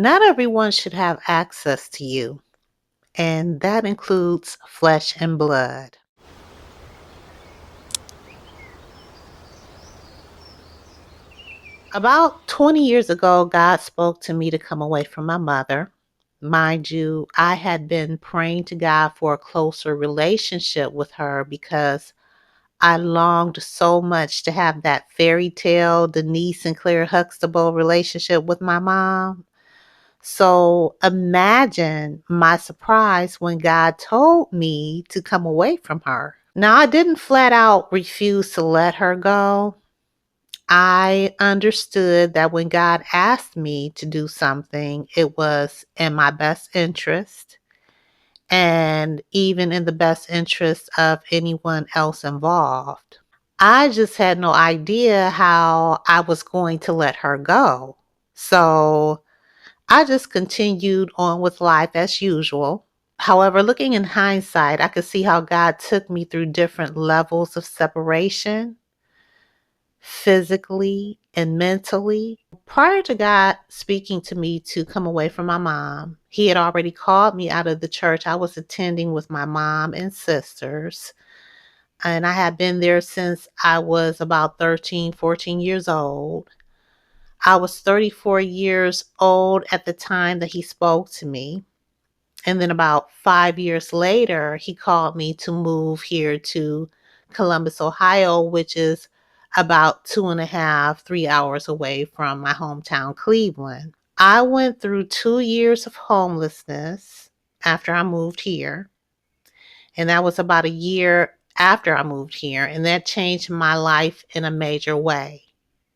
Not everyone should have access to you, and that includes flesh and blood. About 20 years ago, God spoke to me to come away from my mother. Mind you, I had been praying to God for a closer relationship with her because I longed so much to have that fairy tale Denise and Claire Huxtable relationship with my mom. So imagine my surprise when God told me to come away from her. Now, I didn't flat out refuse to let her go. I understood that when God asked me to do something, it was in my best interest and even in the best interest of anyone else involved. I just had no idea how I was going to let her go. So I just continued on with life as usual. However, looking in hindsight, I could see how God took me through different levels of separation, physically and mentally. Prior to God speaking to me to come away from my mom, He had already called me out of the church I was attending with my mom and sisters. And I had been there since I was about 13, 14 years old. I was 34 years old at the time that He spoke to me. And then about 5 years later, He called me to move here to Columbus, Ohio, which is about 2.5, 3 hours away from my hometown, Cleveland. I went through 2 years of homelessness after I moved here. And that was about a year after I moved here. And that changed my life in a major way.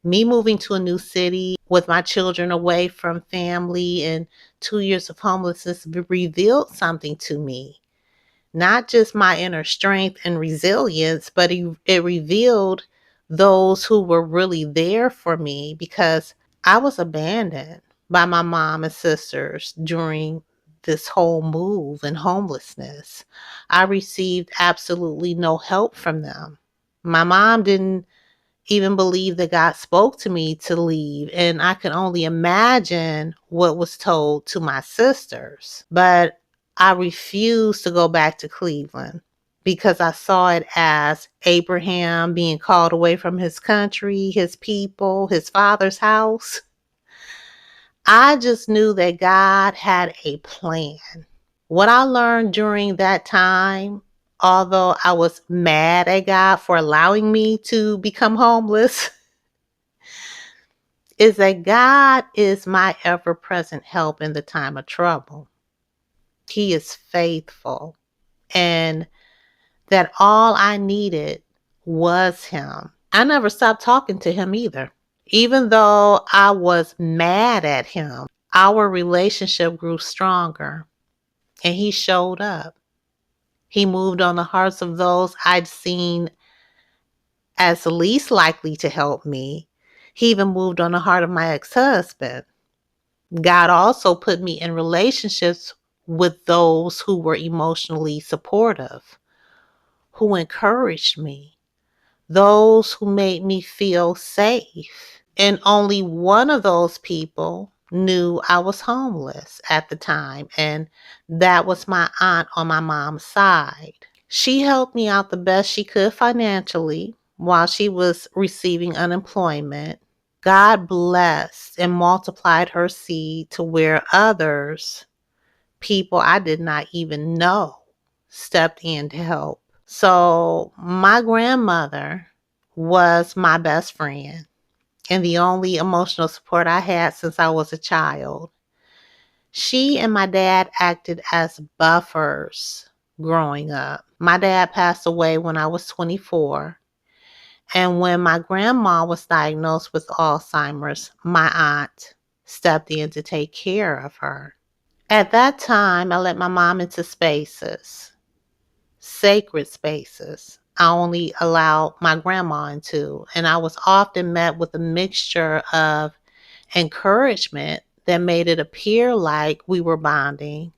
Me moving to a new city with my children away from family and 2 years of homelessness revealed something to me. Not just my inner strength and resilience, but it revealed those who were really there for me because I was abandoned by my mom and sisters during this whole move and homelessness. I received absolutely no help from them. My mom didn't even believe that God spoke to me to leave, and I can only imagine what was told to my sisters. But I refused to go back to Cleveland because I saw it as Abraham being called away from his country, his people, his father's house. I just knew that God had a plan. What I learned during that time, although I was mad at God for allowing me to become homeless, is that God is my ever present help in the time of trouble. He is faithful, and that all I needed was Him. I never stopped talking to Him either. Even though I was mad at Him, our relationship grew stronger, and He showed up. He moved on the hearts of those I'd seen as least likely to help me. He even moved on the heart of my ex-husband. God also put me in relationships with those who were emotionally supportive, who encouraged me, those who made me feel safe. And only one of those people knew I was homeless at the time, and that was my aunt on my mom's side. She helped me out the best she could financially while she was receiving unemployment. God blessed and multiplied her seed to where others, people I did not even know, stepped in to help. So my grandmother was my best friend and the only emotional support I had since I was a child. She and my dad acted as buffers growing up. My dad passed away when I was 24. And when my grandma was diagnosed with Alzheimer's, my aunt stepped in to take care of her. At that time, I let my mom into spaces, sacred spaces I only allowed my grandma into. And I was often met with a mixture of encouragement that made it appear like we were bonding,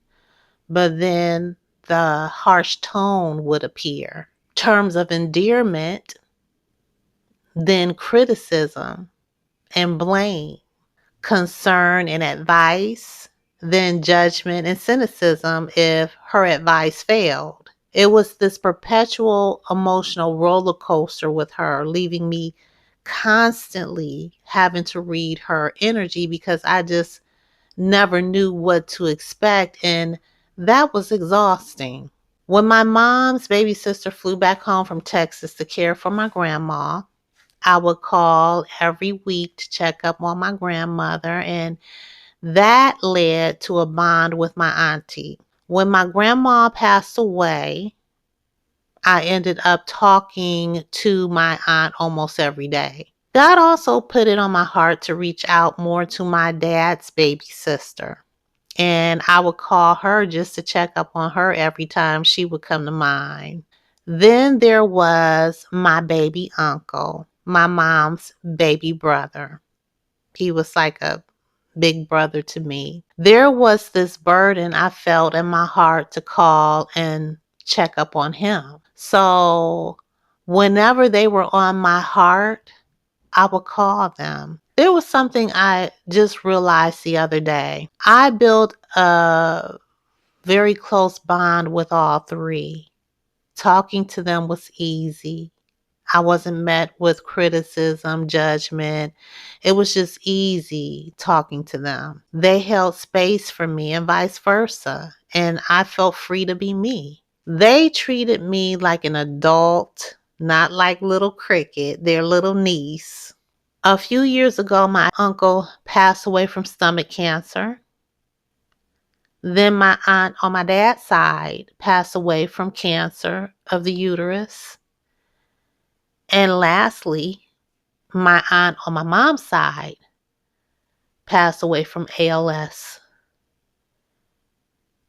but then the harsh tone would appear. Terms of endearment, then criticism and blame. concern and advice, then judgment and cynicism if her advice failed. It was this perpetual emotional roller coaster with her, leaving me constantly having to read her energy because I just never knew what to expect, and that was exhausting. When my mom's baby sister flew back home from Texas to care for my grandma, I would call every week to check up on my grandmother, and that led to a bond with my auntie. When my grandma passed away, I ended up talking to my aunt almost every day. God also put it on my heart to reach out more to my dad's baby sister. And I would call her just to check up on her every time she would come to mind. Then there was my baby uncle, my mom's baby brother. He was like a big brother to me. There was this burden I felt in my heart to call and check up on him. So whenever they were on my heart, I would call them. There was something I just realized the other day. I built a very close bond with all three. Talking to them was easy. I wasn't met with criticism, judgment. It was just easy talking to them. They held space for me and vice versa, and I felt free to be me. They treated me like an adult, not like little Cricket, their little niece. A few years ago, my uncle passed away from stomach cancer. Then my aunt on my dad's side passed away from cancer of the uterus. And lastly, my aunt on my mom's side passed away from ALS.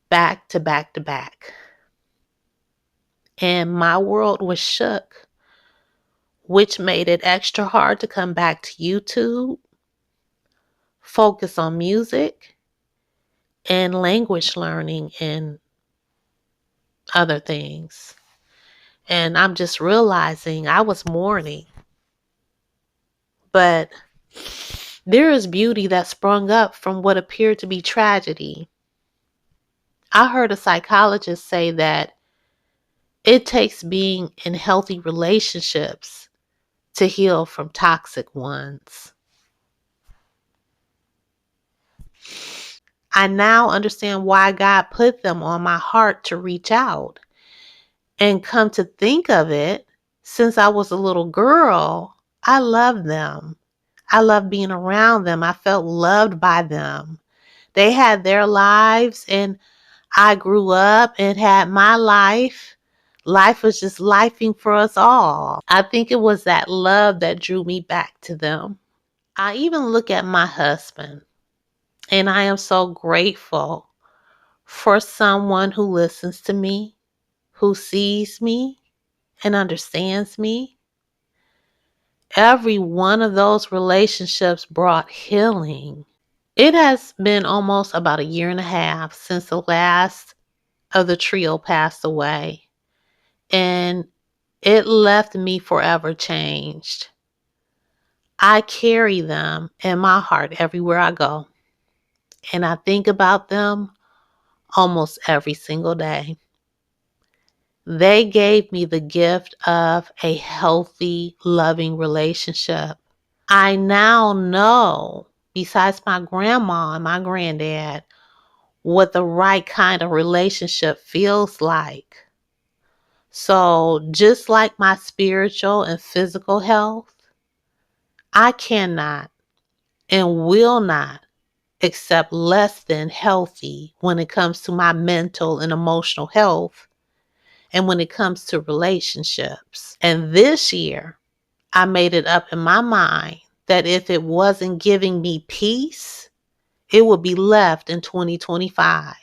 Back to back to back. And my world was shook, which made it extra hard to come back to YouTube, focus on music, and language learning and other things. And I'm just realizing I was mourning. But there is beauty that sprung up from what appeared to be tragedy. I heard a psychologist say that it takes being in healthy relationships to heal from toxic ones. I now understand why God put them on my heart to reach out. And come to think of it, since I was a little girl, I loved them. I loved being around them. I felt loved by them. They had their lives and I grew up and had my life. Life was just lifing for us all. I think it was that love that drew me back to them. I even look at my husband and I am so grateful for someone who listens to me, who sees me and understands me. Every one of those relationships brought healing. It has been almost about a year and a half since the last of the trio passed away, and it left me forever changed. I carry them in my heart everywhere I go, and I think about them almost every single day. They gave me the gift of a healthy, loving relationship. I now know, besides my grandma and my granddad, what the right kind of relationship feels like. So just like my spiritual and physical health, I cannot and will not accept less than healthy when it comes to my mental and emotional health and when it comes to relationships. And this year, I made it up in my mind that if it wasn't giving me peace, it would be left in 2025.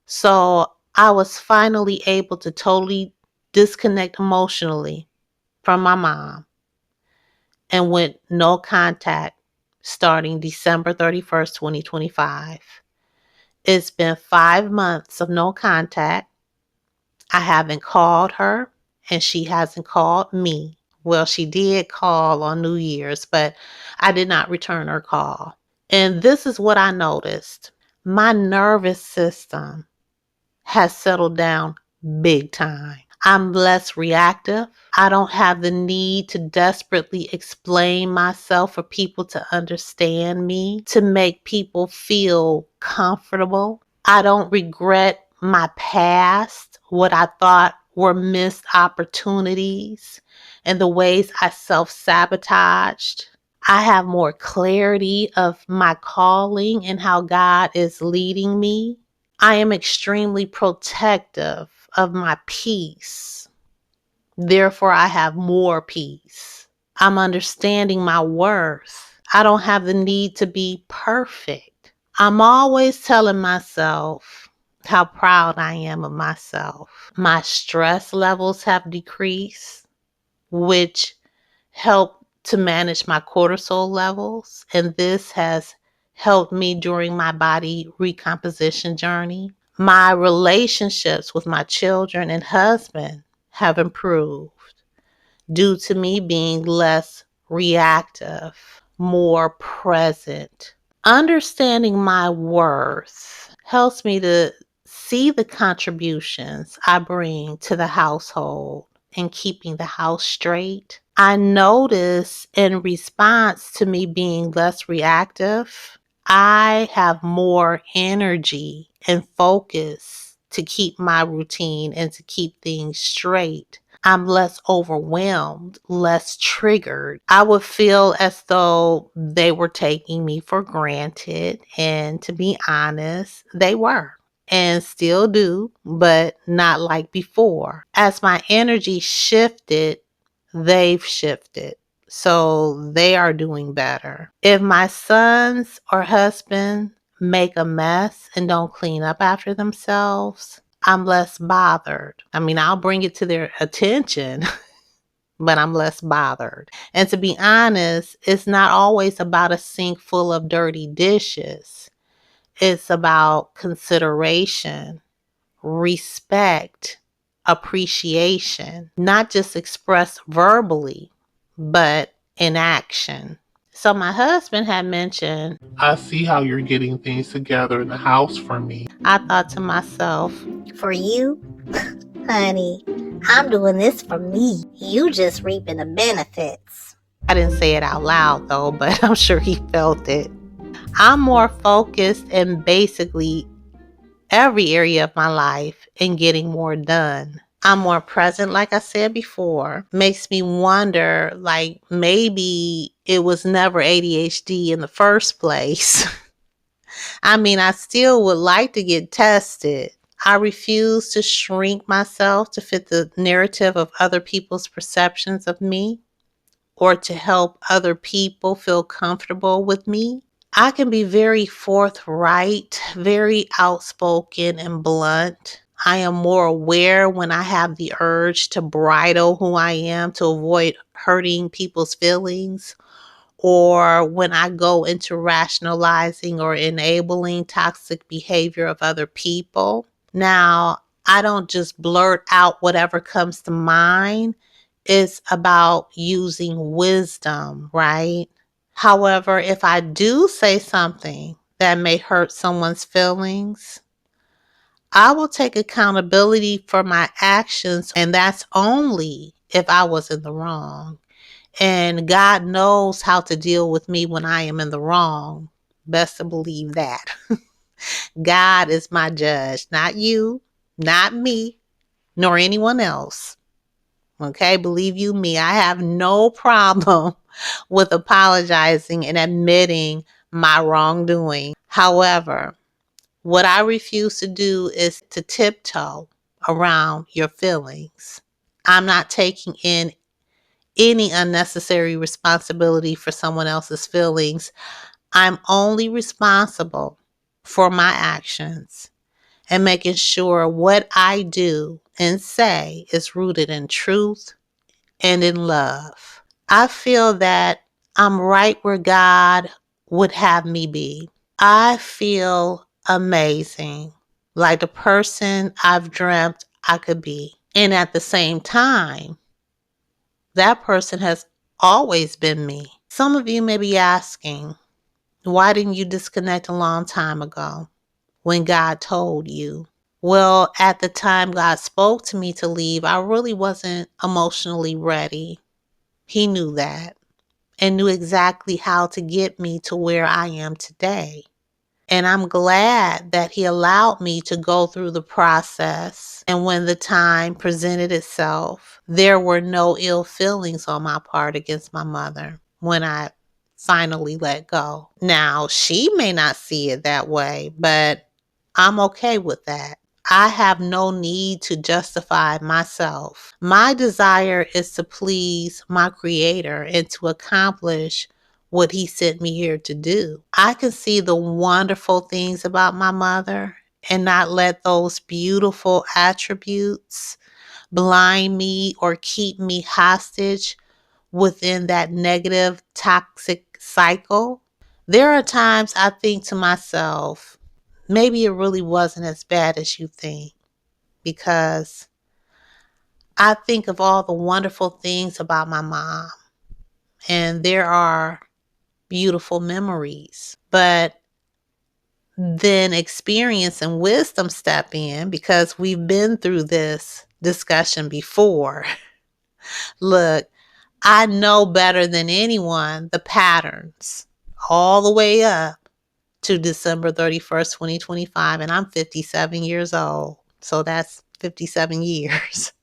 So I was finally able to totally disconnect emotionally from my mom and went no contact starting December 31st, 2025. It's been 5 months of no contact. I haven't called her and she hasn't called me. Well, she did call on New Year's, but I did not return her call. And this is what I noticed. My nervous system has settled down big time. I'm less reactive. I don't have the need to desperately explain myself for people to understand me, to make people feel comfortable. I don't regret my past, what I thought were missed opportunities, and the ways I self-sabotaged. I have more clarity of my calling and how God is leading me. I am extremely protective of my peace. Therefore, I have more peace. I'm understanding my worth. I don't have the need to be perfect. I'm always telling myself how proud I am of myself. My stress levels have decreased, which help to manage my cortisol levels. And this has helped me during my body recomposition journey. My relationships with my children and husband have improved due to me being less reactive, more present. Understanding my worth helps me to see the contributions I bring to the household and keeping the house straight. I notice in response to me being less reactive, I have more energy and focus to keep my routine and to keep things straight. I'm less overwhelmed, less triggered. I would feel as though they were taking me for granted. And to be honest, they were and still do, but not like before. As my energy shifted, they've shifted. So they are doing better. If my sons or husband make a mess and don't clean up after themselves, I'm less bothered. I mean, I'll bring it to their attention, but I'm less bothered. And to be honest, it's not always about a sink full of dirty dishes. It's about consideration, respect, appreciation, not just expressed verbally, but in action. So my husband had mentioned, I see how you're getting things together in the house for me. I thought to myself, For you, honey, I'm doing this for me. You just reaping the benefits. I didn't say it out loud though, but I'm sure he felt it. I'm more focused in basically every area of my life and getting more done. I'm more present, like I said before. Makes me wonder, like, maybe it was never ADHD in the first place. I mean, I still would like to get tested. I refuse to shrink myself to fit the narrative of other people's perceptions of me or to help other people feel comfortable with me. I can be very forthright, very outspoken and blunt. I am more aware when I have the urge to bridle who I am to avoid hurting people's feelings, or when I go into rationalizing or enabling toxic behavior of other people. Now, I don't just blurt out whatever comes to mind. It's about using wisdom, right? However, if I do say something that may hurt someone's feelings, I will take accountability for my actions, and that's only if I was in the wrong. And God knows how to deal with me when I am in the wrong. Best to believe that. God is my judge, not you, not me, nor anyone else. Okay, believe you me, I have no problem with apologizing and admitting my wrongdoing. However, what I refuse to do is to tiptoe around your feelings. I'm not taking in any unnecessary responsibility for someone else's feelings. I'm only responsible for my actions and making sure what I do and say is rooted in truth and in love. I feel that I'm right where God would have me be. I feel amazing, like the person I've dreamt I could be. And at the same time, that person has always been me. Some of you may be asking, Why didn't you disconnect a long time ago when God told you? Well, at the time God spoke to me to leave, I really wasn't emotionally ready. He knew that and knew exactly how to get me to where I am today. And I'm glad that he allowed me to go through the process. And when the time presented itself, there were no ill feelings on my part against my mother when I finally let go. Now, she may not see it that way, but I'm okay with that. I have no need to justify myself. My desire is to please my creator and to accomplish what he sent me here to do. I can see the wonderful things about my mother and not let those beautiful attributes blind me or keep me hostage within that negative, toxic cycle. There are times I think to myself, maybe it really wasn't as bad as you think, because I think of all the wonderful things about my mom, and there are beautiful memories. But then experience and wisdom step in, because we've been through this discussion before. Look, I know better than anyone the patterns all the way up to December 31st, 2025, and I'm 57 years old. So that's 57 years.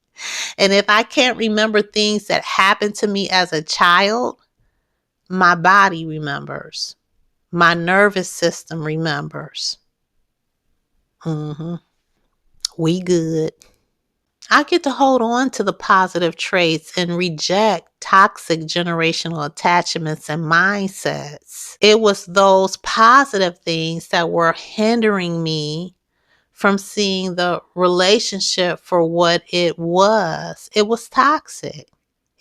And if I can't remember things that happened to me as a child, my body remembers. My nervous system remembers. We good. I get to hold on to the positive traits and reject toxic generational attachments and mindsets. It was those positive things that were hindering me from seeing the relationship for what it was. It was toxic.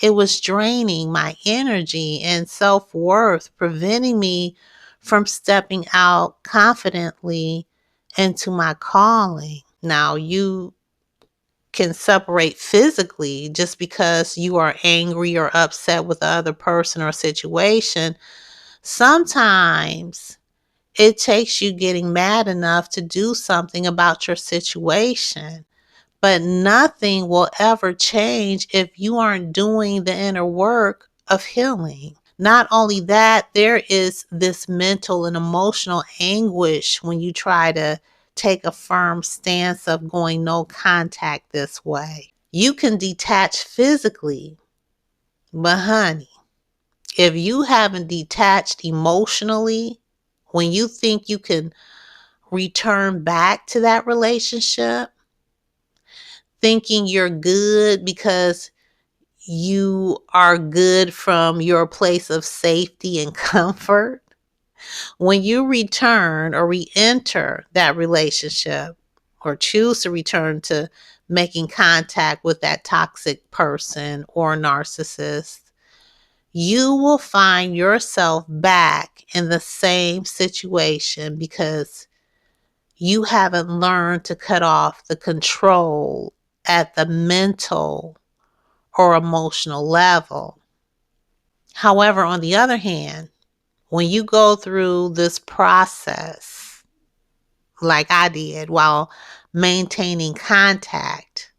It was draining my energy and self-worth, preventing me from stepping out confidently into my calling. Now, you can separate physically just because you are angry or upset with the other person or situation. Sometimes it takes you getting mad enough to do something about your situation. But nothing will ever change if you aren't doing the inner work of healing. Not only that, there is this mental and emotional anguish when you try to take a firm stance of going no contact this way. You can detach physically, but honey, if you haven't detached emotionally, when you think you can return back to that relationship, thinking you're good because you are good from your place of safety and comfort, when you return or re-enter that relationship or choose to return to making contact with that toxic person or narcissist, you will find yourself back in the same situation because you haven't learned to cut off the control at the mental or emotional level. However, on the other hand, when you go through this process, like I did, while maintaining contact,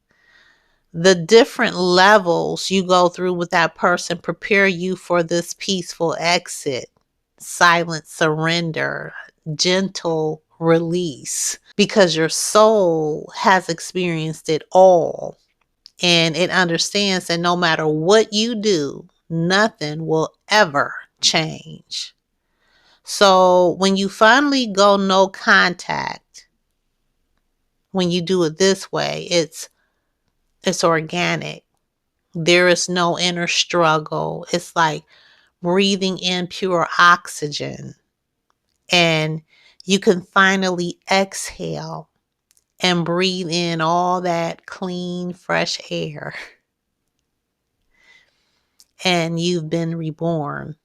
the different levels you go through with that person prepare you for this peaceful exit, silent surrender, gentle release, because your soul has experienced it all. And it understands that no matter what you do, nothing will ever change. So when you finally go no contact, when you do it this way, it's organic. There is no inner struggle. It's like breathing in pure oxygen. And you can finally exhale and breathe in all that clean, fresh air. And you've been reborn.